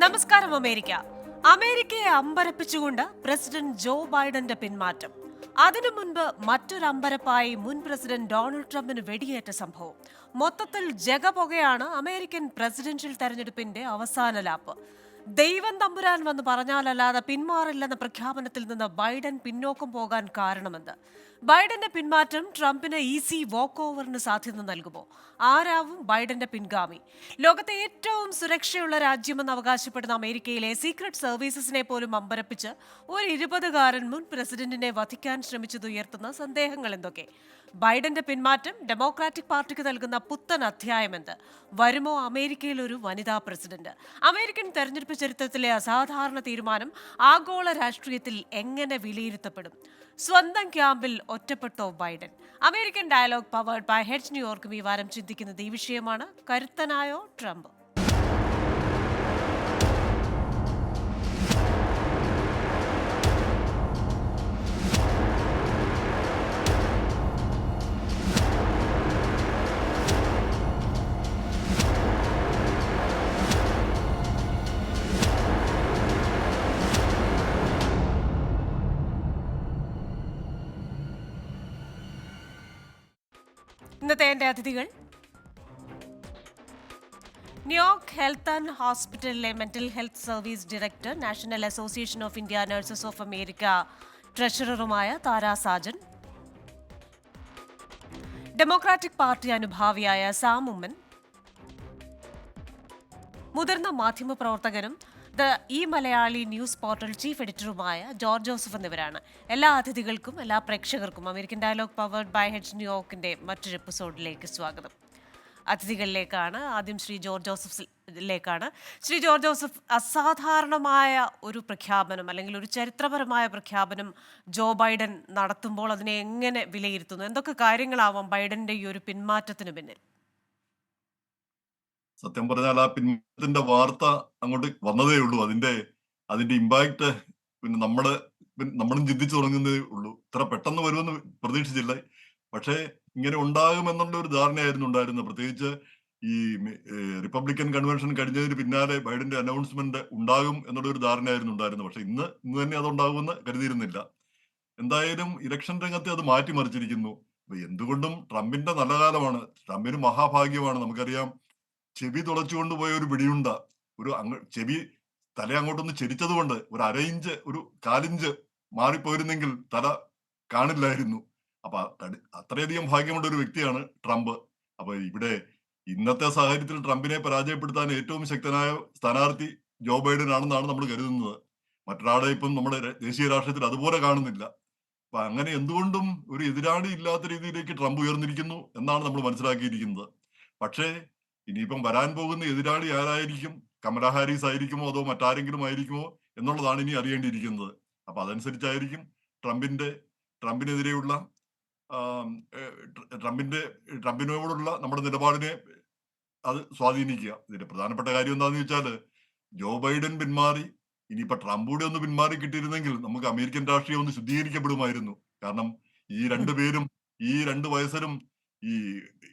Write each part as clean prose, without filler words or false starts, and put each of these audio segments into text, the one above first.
നമസ്കാരം അമേരിക്ക. അമേരിക്കയെ അമ്പരപ്പിച്ചുകൊണ്ട് president Joe ബൈഡന്റെ പിന്മാറ്റം. അതിനു മുൻപ് മറ്റൊരു അമ്പരപ്പായി മുൻ പ്രസിഡന്റ് ഡൊണാൾഡ് ട്രംപിന് വെടിയേറ്റ സംഭവം. മൊത്തത്തിൽ ജഗപുകയാണ് അമേരിക്കൻ പ്രസിഡൻഷ്യൽ തെരഞ്ഞെടുപ്പിന്റെ അവസാന ലാപ്പ്. ദൈവം തമ്പുരാൻ വന്ന് പറഞ്ഞാലല്ലാതെ പിന്മാറില്ലെന്ന പ്രഖ്യാപനത്തിൽ നിന്ന് ബൈഡൻ പിന്നോക്കം പോകാൻ കാരണമെന്ത്? ബൈഡന്റെ പിന്മാറ്റം ട്രംപിന് ഈസി വോക്ക് ഓവറിന് സാധ്യത നൽകുമോ? ആരാവും ബൈഡന്റെ പിൻഗാമി? ലോകത്തെ ഏറ്റവും സുരക്ഷയുള്ള രാജ്യമെന്ന് അവകാശപ്പെടുന്ന അമേരിക്കയിലെ സീക്രട്ട് സർവീസസിനെ പോലും അമ്പരപ്പിച്ച് ഒരു 20-കാരൻ മുൻ പ്രസിഡന്റിനെ വധിക്കാൻ ശ്രമിച്ചത് ഉയർത്തുന്ന സന്ദേഹങ്ങൾ എന്തൊക്കെ? ബൈഡന്റെ പിന്മാറ്റം ഡെമോക്രാറ്റിക് പാർട്ടിക്ക് നൽകുന്ന പുത്തൻ അധ്യായമെന്ത്? വരുമോ അമേരിക്കയിൽ ഒരു വനിതാ പ്രസിഡന്റ്? അമേരിക്കൻ തെരഞ്ഞെടുപ്പ് ചരിത്രത്തിലെ അസാധാരണ തീരുമാനം ആഗോള രാഷ്ട്രീയത്തിൽ എങ്ങനെ വിലയിരുത്തപ്പെടും? സ്വന്തം ക്യാമ്പിൽ ഒറ്റപ്പെട്ടോ Biden? American dialogue powered by heads ന്യൂയോർക്കും ഈ വാരം ചിന്തിക്കുന്നത് ഈ വിഷയമാണ്. കരുത്തനായോ ട്രംപ്? ഇന്നത്തെ എൻ്റെ അതിഥികൾ: ന്യൂയോർക്ക് ഹെൽത്ത് ആൻഡ് ഹോസ്പിറ്റലിലെ mental health service director, national association of India nurses of America ട്രഷററുമായ താര സാജൻ, ഡെമോക്രാറ്റിക് പാർട്ടി അനുഭാവിയായ സാം ഉമ്മൻ, മുതിർന്ന മാധ്യമപ്രവർത്തകനും ഈ മലയാളി ന്യൂസ് പോർട്ടൽ ചീഫ് എഡിറ്ററുമായ ജോർജ് ജോസഫ് എന്നിവരാണ്. എല്ലാ അതിഥികൾക്കും എല്ലാ പ്രേക്ഷകർക്കും American dialogue powered by heads ന്യൂയോർക്കിന്റെ മറ്റൊരു എപ്പിസോഡിലേക്ക് സ്വാഗതം. അതിഥികളിലേക്കാണ് ആദ്യം ശ്രീ ജോർജ് ജോസഫിലേക്കാണ്. ശ്രീ ജോർജ് ജോസഫ്, അസാധാരണമായ ഒരു പ്രഖ്യാപനം അല്ലെങ്കിൽ ഒരു ചരിത്രപരമായ പ്രഖ്യാപനം ജോ ബൈഡൻ നടത്തുമ്പോൾ അതിനെ എങ്ങനെ വിലയിരുത്തുന്നു? എന്തൊക്കെ കാര്യങ്ങളാവാം ബൈഡന്റെ ഈ ഒരു പിന്മാറ്റത്തിന് പിന്നിൽ? സത്യം പറഞ്ഞാൽ ആ പിന്മാറ്റത്തിന്റെ വാർത്ത അങ്ങോട്ട് വന്നതേ ഉള്ളൂ. അതിന്റെ ഇമ്പാക്ട് പിന്നെ നമ്മളും ചിന്തിച്ചു തുടങ്ങുന്നതേ ഉള്ളൂ. ഇത്ര പെട്ടെന്ന് വരുമെന്ന് പ്രതീക്ഷിച്ചില്ല. പക്ഷേ ഇങ്ങനെ ഉണ്ടാകുമെന്നുള്ള ഒരു ധാരണയായിരുന്നു ഉണ്ടായിരുന്നത്. പ്രത്യേകിച്ച് ഈ റിപ്പബ്ലിക്കൻ കൺവെൻഷൻ കഴിഞ്ഞതിന് പിന്നാലെ ബൈഡന്റെ അനൗൺസ്മെന്റ് ഉണ്ടാകും എന്നുള്ള ഒരു ധാരണയായിരുന്നു ഉണ്ടായിരുന്നത്. പക്ഷെ ഇന്ന് തന്നെ അത് ഉണ്ടാകുമെന്ന് കരുതിയിരുന്നില്ല. എന്തായാലും ഇലക്ഷൻ രംഗത്തെ അത് മാറ്റിമറിച്ചിരിക്കുന്നു. എന്തുകൊണ്ടും ട്രംപിന്റെ നല്ല കാലമാണ്. ട്രംപിന് മഹാഭാഗ്യമാണ്. നമുക്കറിയാം, ചെവി തുളച്ചുകൊണ്ട് പോയ ഒരു പിടിയുണ്ട, ചെവി തല അങ്ങോട്ടൊന്ന് ചെരിച്ചത് കൊണ്ട് ഒരു 1/2 ഇഞ്ച്, ഒരു 1/4 ഇഞ്ച് മാറിപ്പോയിരുന്നെങ്കിൽ തല കാണില്ലായിരുന്നു. അപ്പൊ അത്രയധികം ഭാഗ്യമുള്ള ഒരു വ്യക്തിയാണ് ട്രംപ്. അപ്പൊ ഇവിടെ ഇന്നത്തെ സാഹചര്യത്തിൽ ട്രംപിനെ പരാജയപ്പെടുത്താൻ ഏറ്റവും ശക്തനായ സ്ഥാനാർത്ഥി ജോ ബൈഡൻ ആണെന്നാണ് നമ്മൾ കരുതുന്നത്. മറ്റൊരാളെ ഇപ്പം നമ്മുടെ ദേശീയ രാഷ്ട്രീയത്തിൽ അതുപോലെ കാണുന്നില്ല. അപ്പൊ അങ്ങനെ എന്തുകൊണ്ടും ഒരു എതിരാളി ഇല്ലാത്ത രീതിയിലേക്ക് ട്രംപ് ഉയർന്നിരിക്കുന്നു എന്നാണ് നമ്മൾ മനസ്സിലാക്കിയിരിക്കുന്നത്. പക്ഷേ ഇനിയിപ്പം വരാൻ പോകുന്ന എതിരാളി ആരായിരിക്കും? കമലാ ഹാരിസ് ആയിരിക്കുമോ അതോ മറ്റാരെങ്കിലും ആയിരിക്കുമോ എന്നുള്ളതാണ് ഇനി അറിയേണ്ടിയിരിക്കുന്നത്. അപ്പൊ അതനുസരിച്ചായിരിക്കും ട്രംപിനെതിരെയുള്ള ട്രംപിനോടുള്ള നമ്മുടെ നിലപാടിനെ അത് സ്വാധീനിക്കുക. ഇതിന്റെ പ്രധാനപ്പെട്ട കാര്യം എന്താണെന്ന് വെച്ചാല്, ജോ ബൈഡൻ പിന്മാറി, ഇനിയിപ്പൊ ട്രംപ് കൂടെ ഒന്ന് പിന്മാറി കിട്ടിയിരുന്നെങ്കിൽ നമുക്ക് അമേരിക്കൻ രാഷ്ട്രീയം ഒന്ന് ശുദ്ധീകരിക്കപ്പെടുമായിരുന്നു. കാരണം ഈ രണ്ടുപേരും, ഈ 2 വയസ്സരും, ഈ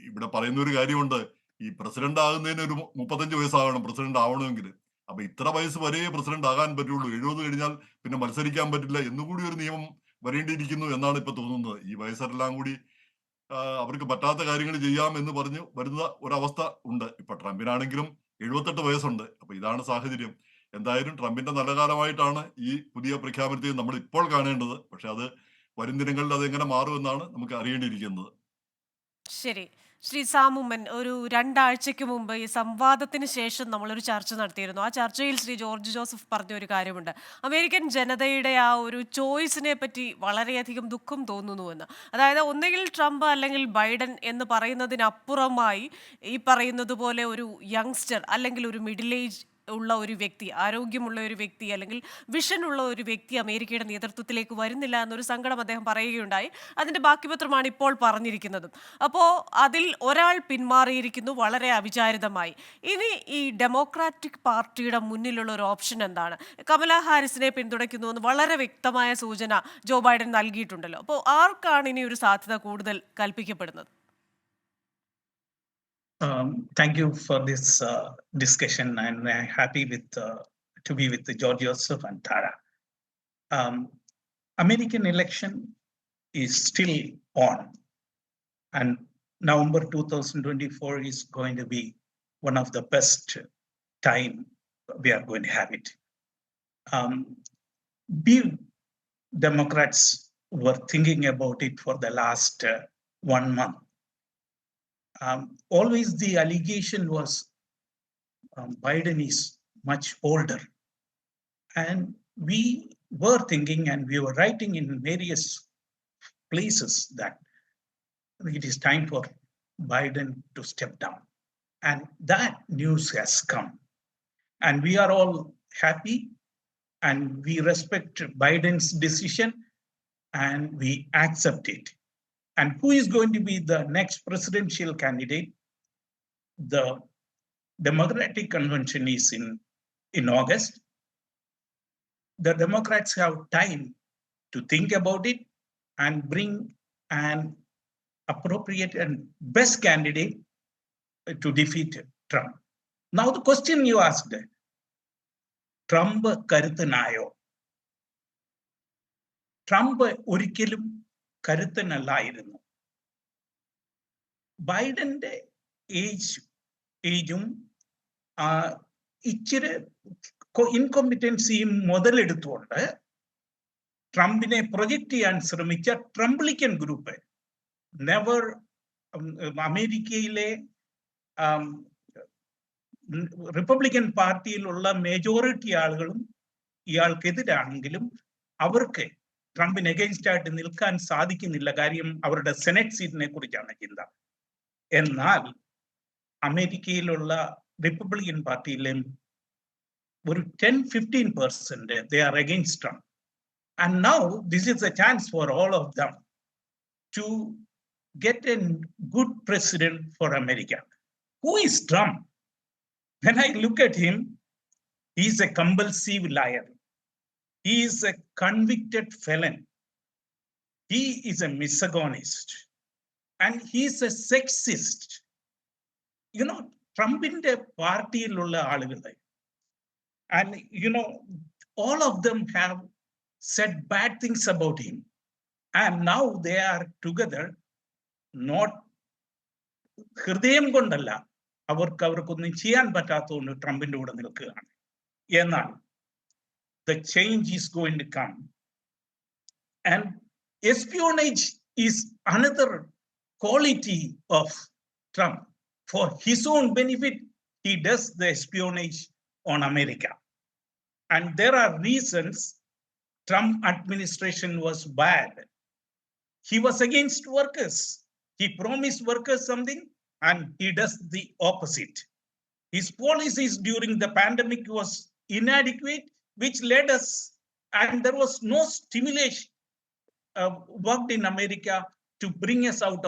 ഇവിടെ പറയുന്ന ഒരു കാര്യമുണ്ട്, ഈ പ്രസിഡന്റ് ആകുന്നതിന് ഒരു 35 വയസ്സാകണം പ്രസിഡന്റ് ആവണമെങ്കിൽ. അപ്പൊ ഇത്ര വയസ്സ് വരെ പ്രസിഡന്റ് ആകാൻ പറ്റുള്ളൂ. 70 കഴിഞ്ഞാൽ പിന്നെ മത്സരിക്കാൻ പറ്റില്ല എന്നുകൂടി ഒരു നിയമം വരേണ്ടിയിരിക്കുന്നു എന്നാണ് ഇപ്പൊ തോന്നുന്നത്. ഈ വയസ്സെല്ലാം കൂടി അവർക്ക് പറ്റാത്ത കാര്യങ്ങൾ ചെയ്യാം എന്ന് പറഞ്ഞു വരുന്ന ഒരവസ്ഥ ഉണ്ട്. ഇപ്പൊ ട്രംപിനാണെങ്കിലും 78 വയസ്സുണ്ട്. അപ്പൊ ഇതാണ് സാഹചര്യം. എന്തായാലും ട്രംപിന്റെ നല്ല കാലമായിട്ടാണ് ഈ പുതിയ പ്രഖ്യാപനത്തെ നമ്മൾ ഇപ്പോൾ കാണേണ്ടത്. പക്ഷെ അത് വരും ദിനങ്ങളിൽ അത് എങ്ങനെ മാറുമെന്നാണ് നമുക്ക് അറിയേണ്ടിയിരിക്കുന്നത്. ശരി. ശ്രീ സാമുമ്മൻ, ഒരു 2 ആഴ്ചയ്ക്ക് മുമ്പ് ഈ സംവാദത്തിന് ശേഷം നമ്മളൊരു ചർച്ച നടത്തിയിരുന്നു. ആ ചർച്ചയിൽ ശ്രീ ജോർജ് ജോസഫ് പറഞ്ഞ ഒരു കാര്യമുണ്ട്. അമേരിക്കൻ ജനതയുടെ ആ ഒരു ചോയ്സിനെ പറ്റി വളരെയധികം ദുഃഖം തോന്നുന്നുവെന്ന്. അതായത് ഒന്നുകിൽ ട്രംപ് അല്ലെങ്കിൽ ബൈഡൻ എന്ന് പറയുന്നതിനപ്പുറമായി ഈ പറയുന്നത് പോലെ ഒരു യങ്സ്റ്റർ അല്ലെങ്കിൽ ഒരു മിഡിൽ ഏജ് ഉള്ള ഒരു വ്യക്തി, ആരോഗ്യമുള്ള ഒരു വ്യക്തി അല്ലെങ്കിൽ വിഷൻ ഉള്ള ഒരു വ്യക്തി അമേരിക്കയുടെ നേതൃത്വത്തിലേക്ക് വരുന്നില്ല എന്നൊരു സങ്കടം അദ്ദേഹം പറയുകയുണ്ടായി. അതിന്റെ ബാക്കിപത്രമാണ് ഇപ്പോൾ പറഞ്ഞിരിക്കുന്നതും. അപ്പോൾ അതിൽ ഒരാൾ പിന്മാറിയിരിക്കുന്നു വളരെ അവിചാരിതമായി. ഇനി ഈ ഡെമോക്രാറ്റിക് പാർട്ടിയുടെ മുന്നിലുള്ള ഒരു ഓപ്ഷൻ എന്താണ്? കമലാ ഹാരിസിനെ പിന്തുണയ്ക്കുന്നു എന്ന് വളരെ വ്യക്തമായ സൂചന ജോ ബൈഡൻ നൽകിയിട്ടുണ്ടല്ലോ. അപ്പോൾ ആർക്കാണ് ഇനി ഒരു സാധ്യത കൂടുതൽ കൽപ്പിക്കപ്പെടുന്നത്? Thank you for this discussion, and I'm happy with to be with George Joseph and Tara. American election is still on, and November 2024 is going to be one of the best time we are going to have it. We Democrats were thinking about it for the last 1 month. Always the allegation was Biden is much older. And we were thinking, and we were writing in various places, that it is time for Biden to step down. And that news has come. And we are all happy, and we respect Biden's decision, and we accept it. And who is going to be the next presidential candidate? The Democratic Convention is in August. The Democrats have time to think about it and bring an appropriate and best candidate to defeat Trump. Now, the question you asked, Trump കരുത്തനായോ? Trump ഒരിക്കലും കരുത്തനല്ലായിരുന്നു. ബൈഡന്റെ ഏജും ഇച്ചിരി ഇൻകോമ്പിറ്റൻസിയും മുതലെടുത്തുകൊണ്ട് ട്രംപിനെ project ചെയ്യാൻ ശ്രമിച്ച ട്രംപ്ലിക്കൻ group never അമേരിക്കയിലെ Republican പാർട്ടിയിലുള്ള മേജോറിറ്റി ആളുകളും ഇയാൾക്കെതിരാണെങ്കിലും അവർക്ക് ട്രംപിന് എഗെയിൻസ്റ്റ് ആയിട്ട് നിൽക്കാൻ സാധിക്കുന്നില്ല. കാര്യം അവരുടെ സെനറ്റ് സീറ്റിനെ കുറിച്ചാണ് ചിന്ത. എന്നാൽ അമേരിക്കയിലുള്ള റിപ്പബ്ലിക്കൻ പാർട്ടിയിലും ഒരു 10-15% they are against Trump. And now this is a chance for all of them to get a good president for America. Who is Trump? When I look at him, he is a compulsive liar. He is a convicted felon. He is a misogynist. And he is a sexist. You know, Trump's party lulla aalugal. And, you know, all of them have said bad things about him. And now they are together, not ഹൃദയം കൊണ്ടല്ല, അവർക്കൊന്നും ചെയ്യാൻ പറ്റാത്തതുകൊണ്ട് ട്രംപിന്റെ കൂടെ നിൽക്കുകയാണ്. എന്നാൽ the change is going to come. And espionage is another quality of Trump. For his own benefit, he does the espionage on America. And there are reasons Trump administration was bad. He was against workers. He promised workers something and he does the opposite. His policies during the pandemic was inadequate, which led us, and there was no stimulation worked in America to bring us out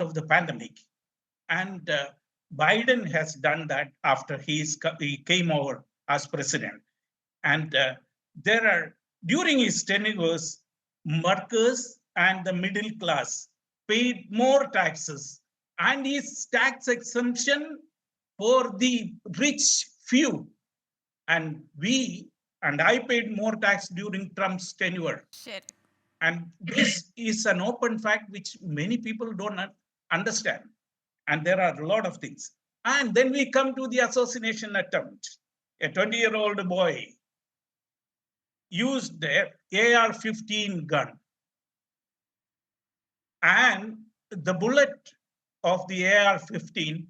of the pandemic. And Biden has done that after he came over as president. And there are, during his tenure, workers and the middle class paid more taxes, and his tax exemption for the rich few. And I paid more tax during Trump's tenure. ശരി. And this is an open fact which many people don't understand. And there are a lot of things. And then we come to the assassination attempt. A 20-year-old boy used the AR-15 gun. And the bullet of the AR-15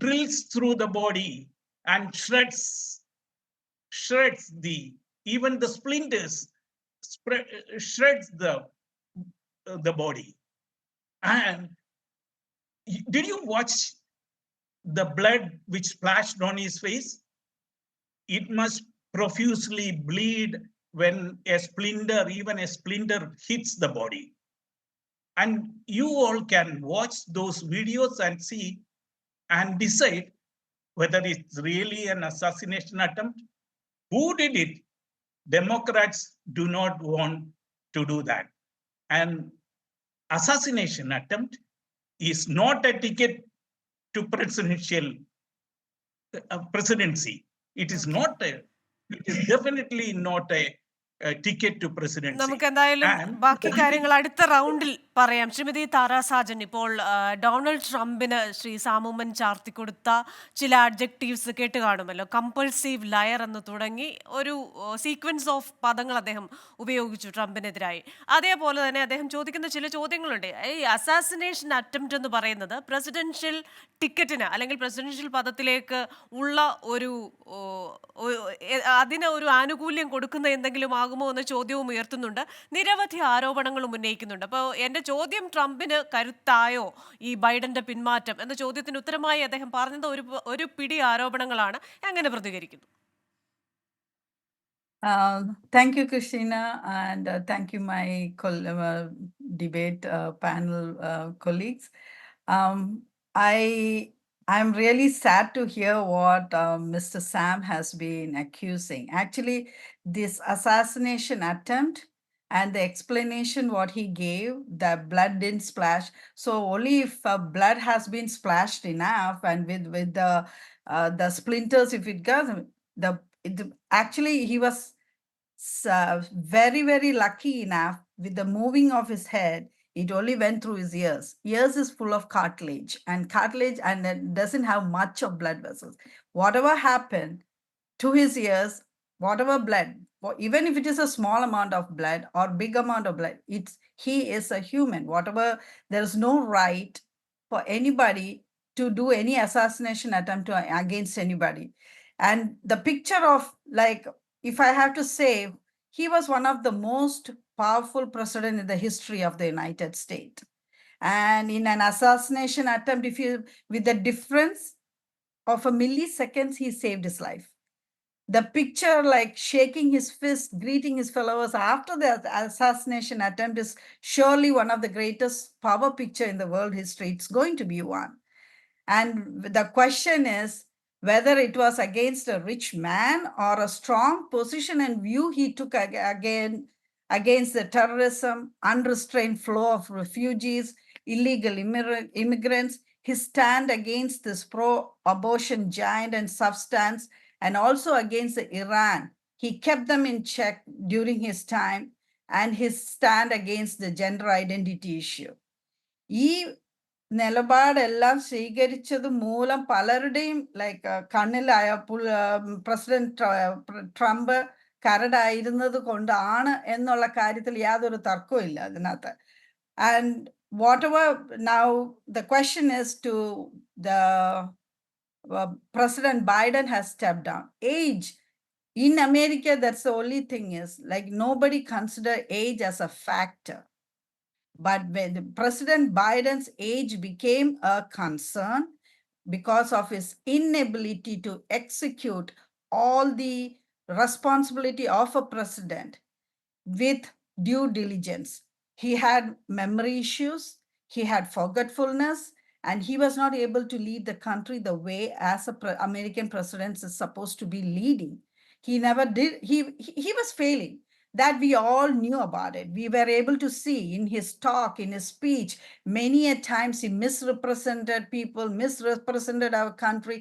drills through the body and shreds even the splinters, shreds the body. And did you watch the blood which splashed on his face? It must profusely bleed when even a splinter hits the body. And you all can watch those videos and see and decide whether it's really an assassination attempt. Who did it? Democrats do not want to do that. And assassination attempt is not a ticket to presidency. It is Okay. not a, it is definitely not a ticket to presidency. നമുക്ക് എന്തായാലും And ബാക്കി കാര്യങ്ങൾ അടുത്ത റൗണ്ടിൽ പറയാം. ശ്രീമതി താര സാജൻ, ഇപ്പോൾ Donald ട്രംപിന് ശ്രീ സാമുമ്മൻ ചാർത്തിക്കൊടുത്ത ചില അഡ്ജക്റ്റീവ്സ് കേട്ട് കാണുമല്ലോ. കമ്പൾസീവ് ലയർ എന്ന് തുടങ്ങി ഒരു സീക്വൻസ് ഓഫ് പദങ്ങൾ അദ്ദേഹം ഉപയോഗിച്ചു ട്രംപിനെതിരായി. അതേപോലെ തന്നെ അദ്ദേഹം ചോദിക്കുന്ന ചില ചോദ്യങ്ങളുണ്ട്. ഈ അസാസിനേഷൻ അറ്റംപ്റ്റ് എന്ന് പറയുന്നത് പ്രസിഡൻഷ്യൽ ടിക്കറ്റിന് അല്ലെങ്കിൽ പ്രസിഡൻഷ്യൽ പദത്തിലേക്ക് ഉള്ള ഒരു അതിന് ഒരു ആനുകൂല്യം കൊടുക്കുന്ന എന്തെങ്കിലും ആകുമോ എന്ന ചോദ്യവും ഉയർത്തുന്നുണ്ട്. നിരവധി ആരോപണങ്ങളും ഉന്നയിക്കുന്നുണ്ട്. അപ്പോൾ എൻ്റെ ചോദ്യം, ട്രംപിന് കരുത്തായോ ഈ ബൈഡന്റെ പിന്മാറ്റം എന്ന ചോദ്യത്തിന് ഉത്തരമായി അദ്ദേഹം പറഞ്ഞത് ഒരു പിടി ആരോപണങ്ങളാണ്. എങ്ങനെ പ്രതികരിക്കുന്നു? Thank you, Christina, and thank you, my debate panel colleagues. I'm really sad to hear what Mr. Sam has been accusing. Actually, this assassination attempt and the explanation what he gave, the blood didn't splash. So only if blood has been splashed enough, and with the splinters, if it goes, actually he was very, very lucky enough with the moving of his head. It only went through his ears. Ears is full of cartilage, and it doesn't have much of blood vessels. Whatever happened to his ears, whatever blood, even if it is a small amount of blood or big amount of blood, he is a human. Whatever, there is no right for anybody to do any assassination attempt against anybody. And the picture of, like, if I have to say, he was one of the most powerful president in the history of the United States. And in an assassination attempt, with the difference of a milliseconds, he saved his life. The picture, like shaking his fist, greeting his followers after the assassination attempt, is surely one of the greatest power picture in the world history. It's going to be one. And the question is whether it was against a rich man or a strong position and view he took against the terrorism, unrestrained flow of refugees, illegal immigrants, his stand against this pro-abortion giant and substance, and also against the Iran. He kept them in check during his time, and his stand against the gender identity issue. നിലപാടെല്ലാം സ്വീകരിച്ചത് മൂലം പലരുടെയും കണ്ണിലായ president Trump കരടായിരുന്നത് കൊണ്ടാണ് എന്നുള്ള കാര്യത്തിൽ യാതൊരു തർക്കവും ഇല്ല അതിനകത്ത്. And whatever, now the question is to the President Biden has stepped down. Age in America, that's the only thing is, like, nobody consider age as a factor. But when President Biden's age became a concern because of his inability to execute all the responsibility of a president with due diligence. He had memory issues, he had forgetfulness, and he was not able to lead the country the way as American president is supposed to be leading. He never did. He was failing. That we all knew about it. We were able to see in his talk, in his speech, many a times he misrepresented people, misrepresented our country,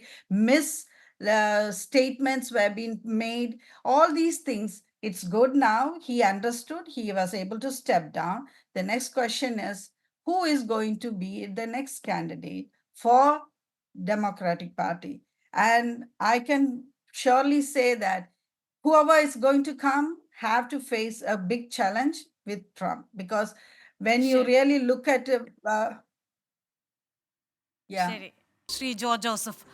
statements were being made, all these things. It's good now. He understood. He was able to step down. The next question is, who is going to be the next candidate for Democratic Party? And I can surely say that whoever is going to come have to face a big challenge with Trump, because when you really look at ശരി, Shri George Joseph,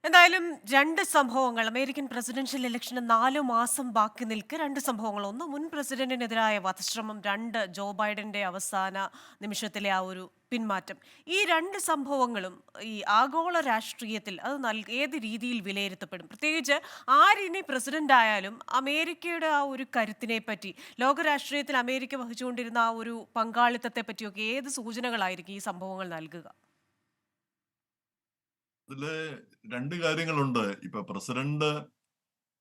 എന്തായാലും രണ്ട് സംഭവങ്ങൾ, American presidential ഇലക്ഷന് 4 മാസം ബാക്കി നിൽക്കെ 2 സംഭവങ്ങൾ. ഒന്ന്, മുൻ പ്രസിഡന്റിനെതിരായ വധശ്രമം. 2, ജോ ബൈഡന്റെ അവസാന നിമിഷത്തിലെ ആ ഒരു പിന്മാറ്റം. ഈ 2 സംഭവങ്ങളും ഈ ആഗോള രാഷ്ട്രീയത്തിൽ അത് ഏത് രീതിയിൽ വിലയിരുത്തപ്പെടും? പ്രത്യേകിച്ച് ആരിനി പ്രസിഡന്റ് ആയാലും അമേരിക്കയുടെ ആ ഒരു കരുത്തിനെ പറ്റി, ലോക രാഷ്ട്രീയത്തിൽ അമേരിക്ക വഹിച്ചുകൊണ്ടിരുന്ന ആ ഒരു പങ്കാളിത്തത്തെ പറ്റിയൊക്കെ ഏത് സൂചനകളായിരിക്കും ഈ സംഭവങ്ങൾ നൽകുക? ഇതില് 2 കാര്യങ്ങളുണ്ട്. ഇപ്പൊ പ്രസിഡന്റ്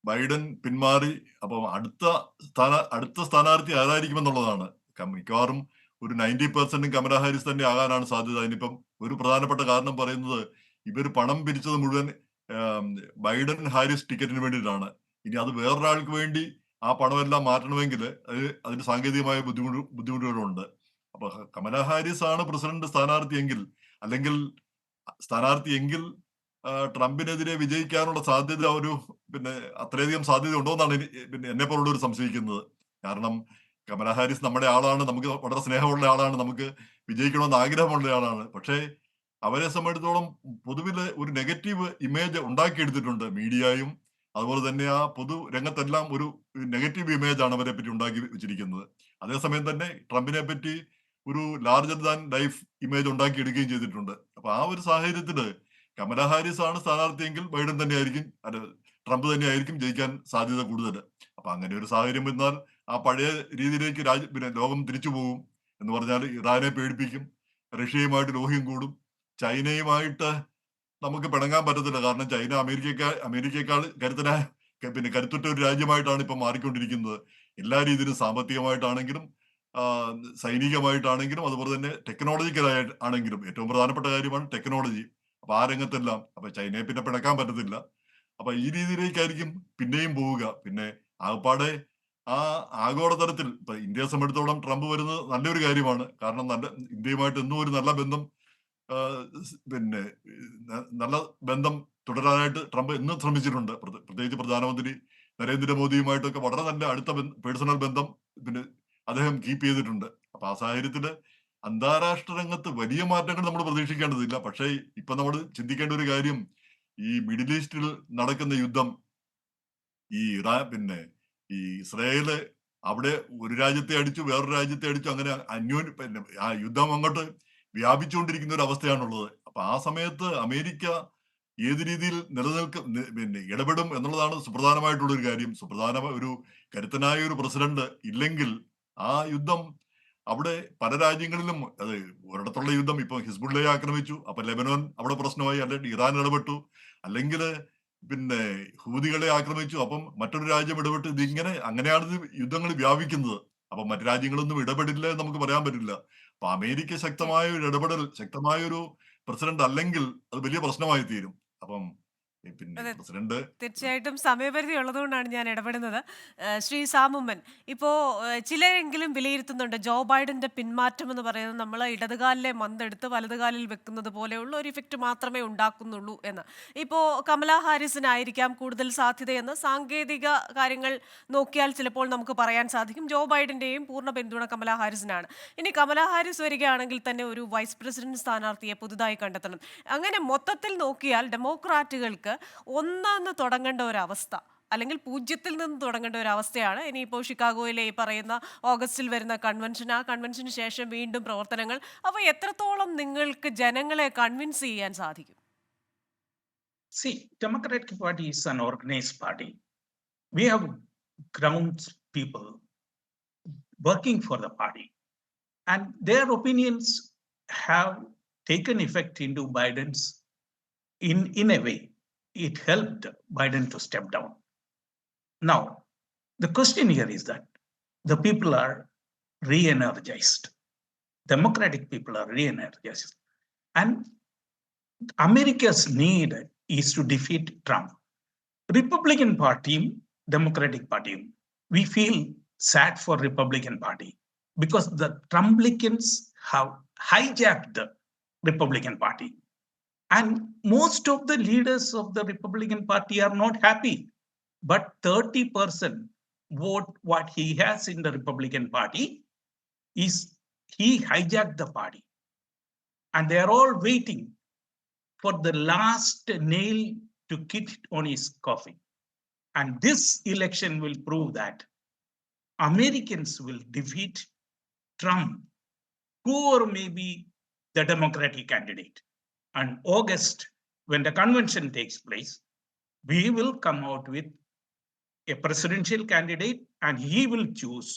ബൈഡൻ പിന്മാറി, അപ്പം അടുത്ത സ്ഥാനാർത്ഥി ആരായിരിക്കുമെന്നുള്ളതാണ്. മിക്കവാറും ഒരു 90% കമലാ ഹാരിസ് തന്നെ ആകാനാണ് സാധ്യത. അതിനിപ്പം ഒരു പ്രധാനപ്പെട്ട കാരണം പറയുന്നത്, ഇവർ പണം പിരിച്ചത് മുഴുവൻ ബൈഡൻ ഹാരിസ് ടിക്കറ്റിന് വേണ്ടിയിട്ടാണ്. ഇനി അത് വേറൊരാൾക്ക് വേണ്ടി ആ പണമെല്ലാം മാറ്റണമെങ്കിൽ അതിന് സാങ്കേതികമായ ബുദ്ധിമുട്ടുകളുണ്ട്. അപ്പൊ കമല ഹാരിസ് ആണ് പ്രസിഡന്റ് സ്ഥാനാർത്ഥിയെങ്കിൽ, അല്ലെങ്കിൽ സ്ഥാനാർത്ഥിയെങ്കിൽ ട്രംപിനെതിരെ വിജയിക്കാനുള്ള സാധ്യത അത്രയധികം സാധ്യത ഉണ്ടോ എന്നാണ് എന്നെ പോലുള്ളവർ സംശയിക്കുന്നത്. കാരണം കമല ഹാരിസ് നമ്മുടെ ആളാണ്, നമുക്ക് വളരെ സ്നേഹമുള്ള ആളാണ്, നമുക്ക് വിജയിക്കണമെന്ന് ആഗ്രഹമുള്ള ആളാണ്. പക്ഷേ അവരെ സംബന്ധിച്ചിടത്തോളം പൊതുവിൽ ഒരു നെഗറ്റീവ് ഇമേജ് ഉണ്ടാക്കിയെടുത്തിട്ടുണ്ട് മീഡിയയും. അതുപോലെ തന്നെ ആ പൊതു രംഗത്തെല്ലാം ഒരു നെഗറ്റീവ് ഇമേജ് ആണ് അവരെ പറ്റി ഉണ്ടാക്കി വെച്ചിരിക്കുന്നത്. അതേസമയം തന്നെ ട്രംപിനെ പറ്റി ഒരു ലാർജർ ദാൻ ലൈഫ് ഇമേജ് ഉണ്ടാക്കിയെടുക്കുകയും ചെയ്തിട്ടുണ്ട്. അപ്പൊ ആ ഒരു സാഹചര്യത്തില് കമല ഹാരിസ് ആണ് സ്ഥാനാർത്ഥിയെങ്കിൽ ബൈഡൻ തന്നെയായിരിക്കും, ട്രംപ് തന്നെയായിരിക്കും ജയിക്കാൻ സാധ്യത കൂടുതൽ. അപ്പൊ അങ്ങനെ ഒരു സാഹചര്യം വന്നാൽ ആ പഴയ രീതിയിലേക്ക് ലോകം തിരിച്ചു പോകും. എന്ന് പറഞ്ഞാൽ ഇറാനെ പേടിപ്പിക്കും, റഷ്യയുമായിട്ട് ലോഹ്യം കൂടും, ചൈനയുമായിട്ട് നമുക്ക് പിണങ്ങാൻ പറ്റത്തില്ല. കാരണം ചൈന അമേരിക്കയെക്കാൾ കരുത്തുറ്റ ഒരു രാജ്യമായിട്ടാണ് ഇപ്പൊ മാറിക്കൊണ്ടിരിക്കുന്നത്. എല്ലാ രീതിയിലും സാമ്പത്തികമായിട്ടാണെങ്കിലും സൈനികമായിട്ടാണെങ്കിലും അതുപോലെ തന്നെ ടെക്നോളജിക്കലായിട്ട് ആണെങ്കിലും ഏറ്റവും പ്രധാനപ്പെട്ട കാര്യമാണ് ടെക്നോളജി. അപ്പൊ ആ രംഗത്തെല്ലാം അപ്പൊ ചൈനയെ പിന്നെ പിണക്കാൻ പറ്റത്തില്ല. അപ്പൊ ഈ രീതിയിലേക്കായിരിക്കും പിന്നെയും പോവുക. പിന്നെ ആകപ്പാടെ ആ ആഗോളതലത്തിൽ ഇപ്പൊ ഇന്ത്യയെ സംബന്ധിച്ചിടത്തോളം ട്രംപ് വരുന്നത് നല്ലൊരു കാര്യമാണ്. കാരണം ഇന്ത്യയുമായിട്ട് എന്നും ഒരു നല്ല ബന്ധം നല്ല ബന്ധം തുടരാനായിട്ട് ട്രംപ് എന്നും ശ്രമിച്ചിട്ടുണ്ട്. പ്രത്യേകിച്ച് പ്രധാനമന്ത്രി നരേന്ദ്രമോദിയുമായിട്ടൊക്കെ വളരെ നല്ല അടുത്ത പേഴ്സണൽ ബന്ധം അദ്ദേഹം കീപ്പ് ചെയ്തിട്ടുണ്ട്. അപ്പൊ ആ സാഹചര്യത്തില് അന്താരാഷ്ട്ര രംഗത്ത് വലിയ മാറ്റങ്ങൾ നമ്മൾ പ്രതീക്ഷിക്കേണ്ടതില്ല. പക്ഷേ ഇപ്പൊ നമ്മൾ ചിന്തിക്കേണ്ട ഒരു കാര്യം, ഈ മിഡിൽ ഈസ്റ്റിൽ നടക്കുന്ന യുദ്ധം, ഈ ഈ ഇസ്രായേല് അവിടെ ഒരു രാജ്യത്തെ അടിച്ചു, വേറൊരു രാജ്യത്തെ അടിച്ചു, അങ്ങനെ ആ യുദ്ധം അങ്ങോട്ട് വ്യാപിച്ചുകൊണ്ടിരിക്കുന്ന ഒരു അവസ്ഥയാണുള്ളത്. അപ്പൊ ആ സമയത്ത് അമേരിക്ക ഏത് രീതിയിൽ ഇടപെടും എന്നുള്ളതാണ് സുപ്രധാനമായിട്ടുള്ള ഒരു കാര്യം. ഒരു കരുത്തനായ ഒരു പ്രസിഡന്റ് ഇല്ലെങ്കിൽ ആ യുദ്ധം അവിടെ പല രാജ്യങ്ങളിലും, അത് ഒരിടത്തുള്ള യുദ്ധം, ഇപ്പൊ ഹിസ്ബുള്ളയെ ആക്രമിച്ചു, അപ്പൊ ലെബനോൻ അവിടെ പ്രശ്നമായി, അല്ലെങ്കിൽ ഇറാൻ ഇടപെട്ടു, അല്ലെങ്കിൽ ഹൂതികളെ ആക്രമിച്ചു, അപ്പം മറ്റൊരു രാജ്യം ഇടപെട്ട്, അങ്ങനെയാണ് യുദ്ധങ്ങൾ വ്യാപിക്കുന്നത്. അപ്പൊ മറ്റു രാജ്യങ്ങളൊന്നും ഇടപെടില്ല എന്ന് നമുക്ക് പറയാൻ പറ്റില്ല. അപ്പൊ അമേരിക്ക ശക്തമായ ഒരു ഇടപെടൽ, ശക്തമായ ഒരു പ്രസിഡന്റ് അല്ലെങ്കിൽ അത് വലിയ പ്രശ്നമായി തീരും. അപ്പം പ്രസിഡന്റ് തീർച്ചയായിട്ടും സമയപരിധി ഉള്ളതുകൊണ്ടാണ് ഞാൻ ഇടപെടുന്നത്. ശ്രീ സാമുമ്മൻ, ഇപ്പോൾ ചിലരെങ്കിലും വിലയിരുത്തുന്നുണ്ട് ജോ ബൈഡന്റെ പിന്മാറ്റം എന്ന് പറയുന്നത് നമ്മൾ ഇടതുകാലിലെ മന്തെടുത്ത് വലതുകാലിൽ വെക്കുന്നത് പോലെയുള്ള ഒരു ഇഫക്റ്റ് മാത്രമേ ഉണ്ടാക്കുന്നുള്ളൂ എന്ന്. ഇപ്പോൾ കമല ഹാരിസിനായിരിക്കാം കൂടുതൽ സാധ്യതയെന്ന് സാങ്കേതിക കാര്യങ്ങൾ നോക്കിയാൽ ചിലപ്പോൾ നമുക്ക് പറയാൻ സാധിക്കും. ജോ ബൈഡന്റെയും പൂർണ്ണ പിന്തുണ കമല ഹാരിസിനാണ്. ഇനി കമല ഹാരിസ് വരികയാണെങ്കിൽ തന്നെ ഒരു വൈസ് പ്രസിഡന്റ് സ്ഥാനാർത്ഥിയെ പുതുതായി കണ്ടെത്തണം. അങ്ങനെ മൊത്തത്തിൽ നോക്കിയാൽ ഡെമോക്രാറ്റുകൾക്ക് ഒന്നാന്ന് തുടങ്ങേണ്ട ഒരു അവസ്ഥ, അല്ലെങ്കിൽ 0-ൽ നിന്ന് തുടങ്ങേണ്ട ഒരു അവസ്ഥയാണ്. ഇനിയിപ്പോൾ ഷിക്കാഗോയിലെ ഈ പറയുന്ന ഓഗസ്റ്റിൽ വരുന്ന കൺവെൻഷൻ, ആ കൺവെൻഷന് ശേഷം വീണ്ടും പ്രവർത്തനങ്ങൾ, അപ്പോൾ എത്രത്തോളം നിങ്ങൾക്ക് ജനങ്ങളെ കൺവിൻസ് ചെയ്യാൻ സാധിക്കും? See, Democratic Party is an organized party. We have ground people working for the party, and their opinions have taken effect into Biden's in a way. It helped Biden to step down. Now, the question here is that the people are re-energized. Democratic people are re-energized. And America's need is to defeat Trump. Republican Party, Democratic Party, we feel sad for Republican Party because the Trumplicans have hijacked the Republican Party. And most of the leaders of the Republican Party are not happy. But 30% vote what he has in the Republican Party is he hijacked the party. And they are all waiting for the last nail to get on his coffin. And this election will prove that Americans will defeat Trump, whoever may be the Democratic candidate. And August, when the convention takes place, we will come out with a presidential candidate, and he will choose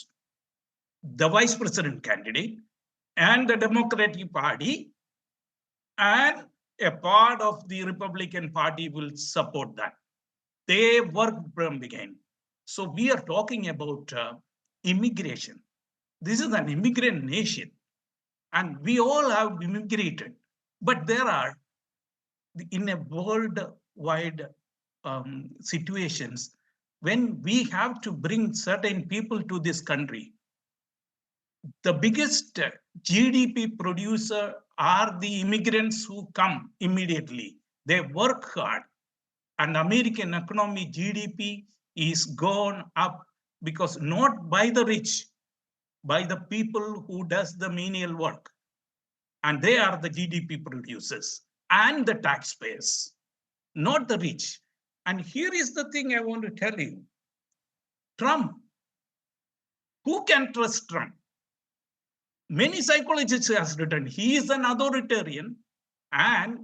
the vice president candidate, and the Democratic Party and a part of the Republican Party will support that. They work from beginning. So we are talking about immigration. This is an immigrant nation, and we all have immigrated. But there are, in a world wide situations, when we have to bring certain people to this country, the biggest GDP producer are the immigrants who come immediately. They work hard, and American economy GDP is gone up because not by the rich, by the people who does the menial work, and they are the GDP producers and the taxpayers, not the rich. And here is the thing I want to tell you. Trump, who can trust Trump? Many psychologists have written he is an authoritarian and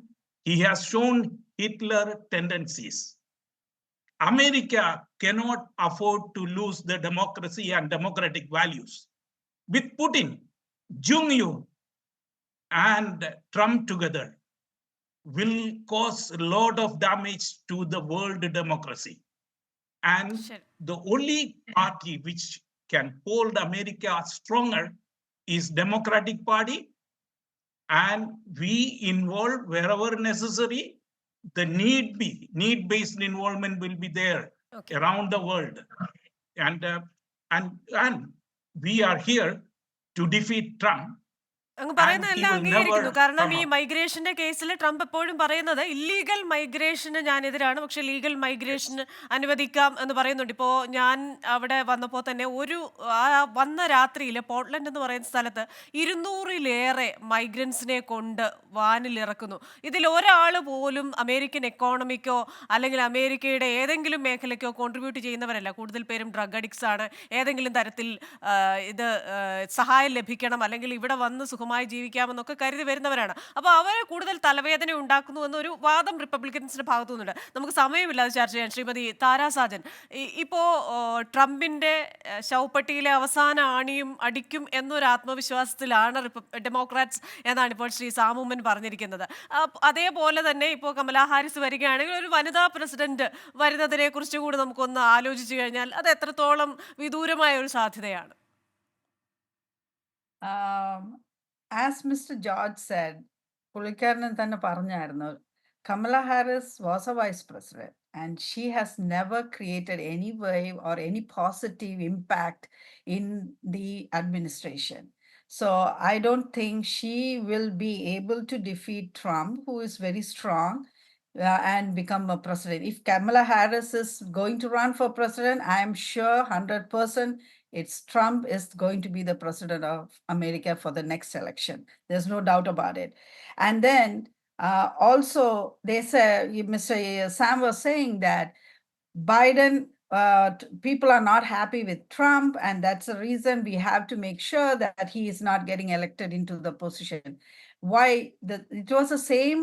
he has shown Hitler tendencies. America cannot afford to lose the democracy and democratic values. With Putin, Jung-Yu, and Trump together will cause a lot of damage to the world democracy. And ശരി. the only party which can hold America stronger is Democratic Party, and we involve wherever necessary. The need-based involvement will be there Okay. around the world, and we are here to defeat Trump. അങ്ങ് പറയുന്ന And he എല്ലാം will അംഗീകരിക്കുന്നു. never കാരണം come ഈ up. മൈഗ്രേഷന്റെ കേസിൽ Trump എപ്പോഴും പറയുന്നത് illegal മൈഗ്രേഷന് ഞാൻ എതിരാണ്, പക്ഷെ ലീഗൽ മൈഗ്രേഷന് അനുവദിക്കാം എന്ന് പറയുന്നുണ്ട്. ഇപ്പോൾ ഞാൻ അവിടെ വന്നപ്പോൾ തന്നെ വന്ന രാത്രിയിൽ പോർട്ട്ലൻഡ് എന്ന് പറയുന്ന സ്ഥലത്ത് 200-ലേറെ മൈഗ്രൻസിനെ കൊണ്ട് വാനിലിറക്കുന്നു. ഇതിൽ ഒരാൾ പോലും അമേരിക്കൻ എക്കോണമിക്കോ അല്ലെങ്കിൽ അമേരിക്കയുടെ ഏതെങ്കിലും മേഖലയ്ക്കോ കോൺട്രിബ്യൂട്ട് ചെയ്യുന്നവരല്ല. കൂടുതൽ പേരും ഡ്രഗ് അഡിക്ട്സ് ആണ്. ഏതെങ്കിലും തരത്തിൽ സഹായം ലഭിക്കണം അല്ലെങ്കിൽ ഇവിടെ വന്ന് സുഖമായി ജീവിക്കാമെന്നൊക്കെ കരുതി വരുന്നവരാണ്. അപ്പോൾ അവരെ കൂടുതൽ തലവേദന ഉണ്ടാക്കുന്നു എന്നൊരു വാദം റിപ്പബ്ലിക്കൻസിന്റെ ഭാഗത്തു നിന്നുണ്ട്. നമുക്ക് സമയമില്ലാതെ ചർച്ച ചെയ്യാൻ. ശ്രീമതി താരാ സാജൻ, ഇപ്പോൾ ട്രംപിന്റെ ശവപ്പെട്ടിയിലെ അവസാന ആണിയും അടിക്കും എന്നൊരു ആത്മവിശ്വാസത്തിലാണ് ഡെമോക്രാറ്റ്സ് എന്നാണ് ഇപ്പോൾ ശ്രീ സാമുമ്മൻ പറഞ്ഞിരിക്കുന്നത്. അതേപോലെ തന്നെ ഇപ്പോൾ കമലാ ഹാരിസ് വരികയാണെങ്കിൽ ഒരു വനിതാ പ്രസിഡന്റ് വരുന്നതിനെ കുറിച്ച് കൂടി നമുക്കൊന്ന് ആലോചിച്ചു കഴിഞ്ഞാൽ അത് എത്രത്തോളം വിദൂരമായ ഒരു സാധ്യതയാണ്? As Mr. George said, പുള്ളിക്കാരൻ തന്നെ പറഞ്ഞായിരുന്നു, Kamala Harris was a vice president and she has never created any wave or any positive impact in the administration. So I don't think she will be able to defeat Trump, who is very strong, and become a president. If Kamala Harris is going to run for president, I am sure 100% it's Trump is going to be the president of America for the next election. There's no doubt about it. And then also they say, Mr. Sam was saying that Biden, people are not happy with Trump, and that's the reason we have to make sure that he is not getting elected into the position. Why? It was the same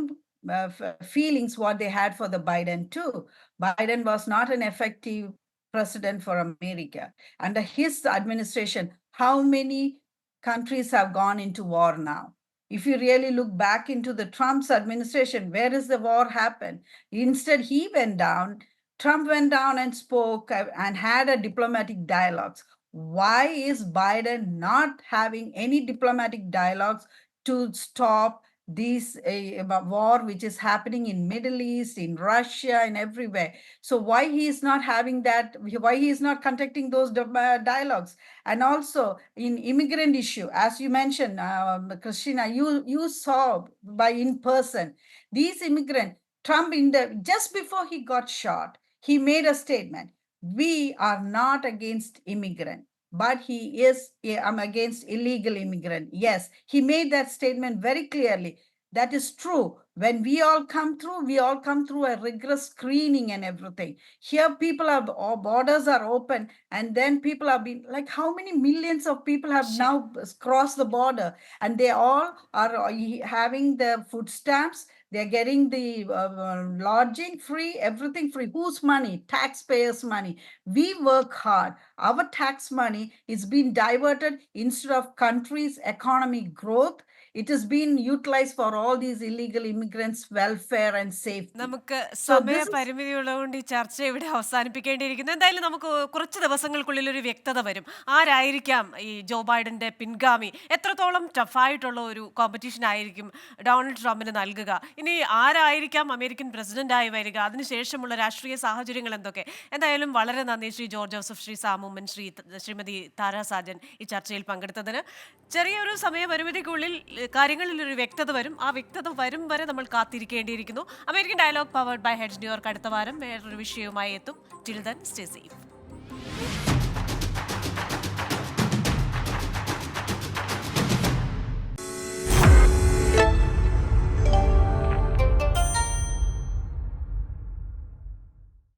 feelings what they had for the Biden too. Biden was not an effective president for America. Under his administration, how many countries have gone into war now? If you really look back into the Trump's administration, where is the war happened? Instead, he went down. Trump went down and spoke and had a diplomatic dialogues. Why is Biden not having any diplomatic dialogues to stop this war which is happening in Middle East, in Russia, and everywhere? So why he is not having that? Why he is not conducting those dialogues? And also in immigrant issue, as you mentioned, Christina, you saw by in person these immigrants. Trump just before he got shot, he made a statement. We are not against immigrant, but he is against illegal immigrant. Yes, he made that statement very clearly. That is true. When we all come through a rigorous screening and everything. Here people are, our borders are open, and then people have been, like, how many millions of people have now crossed the border, and they all are having the food stamps. They're getting the lodging free, everything free. Whose money? Taxpayers' money. We work hard. Our tax money is being diverted instead of country's economic growth. it has been utilized for all these illegal immigrants' welfare and safety. നമുക്ക് So this is സമയപരിമിതി ഉള്ളതുകൊണ്ട് ഈ ചർച്ച ഇവിടെ അവസാനിപ്പിക്കേണ്ടിയിരിക്കുന്നു. എന്തായാലും നമുക്ക് കുറച്ച് ദിവസങ്ങൾക്കുള്ളിൽ ഒരു വ്യക്തത വരും. ആരായിരിക്കാം ഈ ജോ ബൈഡന്റെ പിൻഗാമി? എത്രത്തോളം ടഫായിട്ടുള്ള ഒരു കോമ്പറ്റീഷൻ ആയിരിക്കും ഡൊണാൾഡ് ട്രംപിന് നൽകുക? ഇനി ആരായിരിക്കാം അമേരിക്കൻ പ്രസിഡന്റായി വരിക? അതിനുശേഷമുള്ള രാഷ്ട്രീയ സാഹചര്യങ്ങൾ എന്തൊക്കെ? എന്തായാലും വളരെ നന്ദി ശ്രീ ജോർജ് ജോസഫ്, ശ്രീ സാമുമ്മൻ, ശ്രീമതി താര സാജൻ ഈ ചർച്ചയിൽ പങ്കെടുത്തതിന്. ചെറിയൊരു സമയപരിമിതിക്കുള്ളിൽ കാര്യങ്ങളിൽ ഒരു വ്യക്തത വരും. ആ വ്യക്തത വരും വരെ നമ്മൾ കാത്തിരിക്കേണ്ടിയിരിക്കുന്നു. American dialogue powered by heads New York അടുത്ത വാരം വേറൊരു വിഷയവുമായി എത്തും. Till then stay safe.